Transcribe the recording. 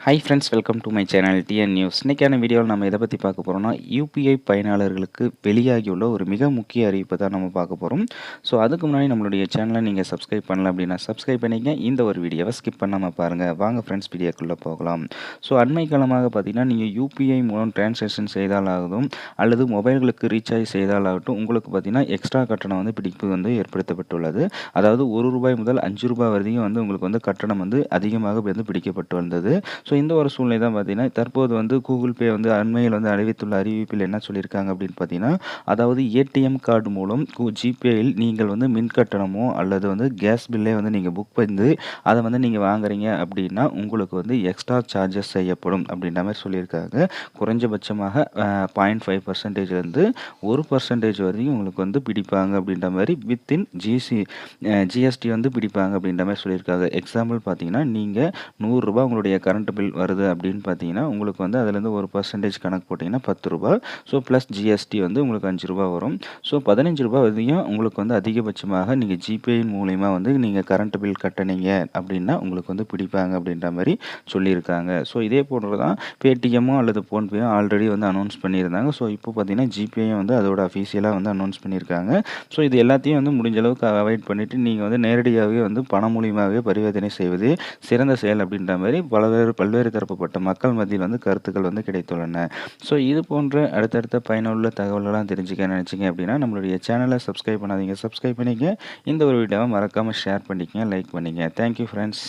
Hi friends, welcome to my channel TN news. இன்னைக்கான வீடியோவில் நம்ம எதை பற்றி பார்க்க போகிறோம்னா, யூபிஐ பயனாளர்களுக்கு வெளியாகியுள்ள ஒரு மிக முக்கிய அறிவிப்பை தான் நம்ம பார்க்க போகிறோம். ஸோ அதுக்கு முன்னாடி நம்மளுடைய சேனலை நீங்கள் சப்ஸ்கிரைப் பண்ணல அப்படின்னா சப்ஸ்கிரைப் பண்ணிங்க. இந்த ஒரு வீடியோவை ஸ்கிப் பண்ணாமல் பாருங்கள். வாங்க ஃப்ரெண்ட்ஸ், வீடியோக்குள்ளே போகலாம். ஸோ அண்மை காலமாக பார்த்தீங்கன்னா, நீங்கள் யூபிஐ மூலம் டிரான்சாக்ஷன் செய்தாலாகட்டும் அல்லது மொபைல்களுக்கு ரீசார்ஜ் செய்தாலாகட்டும், உங்களுக்கு பார்த்தீங்கன்னா எக்ஸ்ட்ரா கட்டணம் பிடிப்பு ஏற்படுத்தப்பட்டுள்ளது. அதாவது ரூ. 1 முதல் ரூ. 5 வரையும் உங்களுக்கு கட்டணம் அதிகமாக பிடிக்கப்பட்டு வந்தது. ஸோ இந்த ஒரு சூழ்நிலை தான் பார்த்தீங்கன்னா, தற்போது கூகுள் பே அண்மையில் அறிவித்துள்ள அறிவிப்பில் என்ன சொல்லியிருக்காங்க அப்படின்னு பார்த்தீங்கன்னா, அதாவது ஏடிஎம் கார்டு மூலம் ஜிபேயில் நீங்கள் மின் கட்டணமோ அல்லது கேஸ் பில்லே நீங்கள் புக் பண்ணி அதை நீங்கள் வாங்குறீங்க அப்படின்னா, உங்களுக்கு எக்ஸ்ட்ரா சார்ஜஸ் செய்யப்படும் அப்படின்ற மாதிரி சொல்லியிருக்காங்க. குறைஞ்சபட்சமாக 0.5%லேருந்து 1% வரையும் உங்களுக்கு பிடிப்பாங்க அப்படின்ற மாதிரி வித்தின் ஜிஎஸ்டி பிடிப்பாங்க அப்படின்ற மாதிரி சொல்லியிருக்காங்க. எக்ஸாம்பிள் பார்த்தீங்கன்னா, நீங்கள் ரூ. 100 உங்களுடைய கரண்ட் பில் வருது அப்படின்னு பார்த்தீங்கன்னா, உங்களுக்கு அதுலேருந்து 1% கணக்கு போட்டிங்கன்னா ரூ. 10. ஸோ ப்ளஸ் ஜிஎஸ்டி உங்களுக்கு ரூ. 5 வரும். ஸோ ரூ. 15 வரையும் உங்களுக்கு அதிகபட்சமாக நீங்கள் ஜிபேயின் மூலிமா நீங்கள் கரண்ட் பில் கட்டினீங்க அப்படின்னா உங்களுக்கு பிடிப்பாங்க அப்படின்ற மாதிரி சொல்லியிருக்காங்க. ஸோ இதே போன்று தான் பேடிஎம்மோ அல்லது ஃபோன்பேயோ ஆல்ரெடி அனௌன்ஸ் பண்ணியிருந்தாங்க. ஸோ இப்போ பார்த்தீங்கன்னா ஜிபேயும் அதோட அஃபீஷியலாக அனௌன்ஸ் பண்ணியிருக்காங்க. ஸோ இது எல்லாத்தையும் முடிஞ்ச அளவுக்கு அவாய்ட் பண்ணிவிட்டு நீங்கள் நேரடியாகவே பணம் மூலியமாகவே பரிவர்த்தனை செய்வது சிறந்த செயல் அப்படின்ற மாதிரி பல்வேறு தரப்பட்ட மக்கள் மத்தியில் கருத்துக்கள் கிடைத்துள்ளன. ஸோ இது போன்ற அடுத்தடுத்த பயனுள்ள தகவல்கள்லாம் தெரிஞ்சுக்க நினச்சிங்க அப்படின்னா நம்மளுடைய சேனலை சப்ஸ்கிரைப் பண்ணாதீங்க, சப்ஸ்கிரைப் பண்ணிங்க. இந்த ஒரு வீடியோவை மறக்காமல் ஷேர் பண்ணிக்கங்க, லைக் பண்ணிங்க. Thank you friends.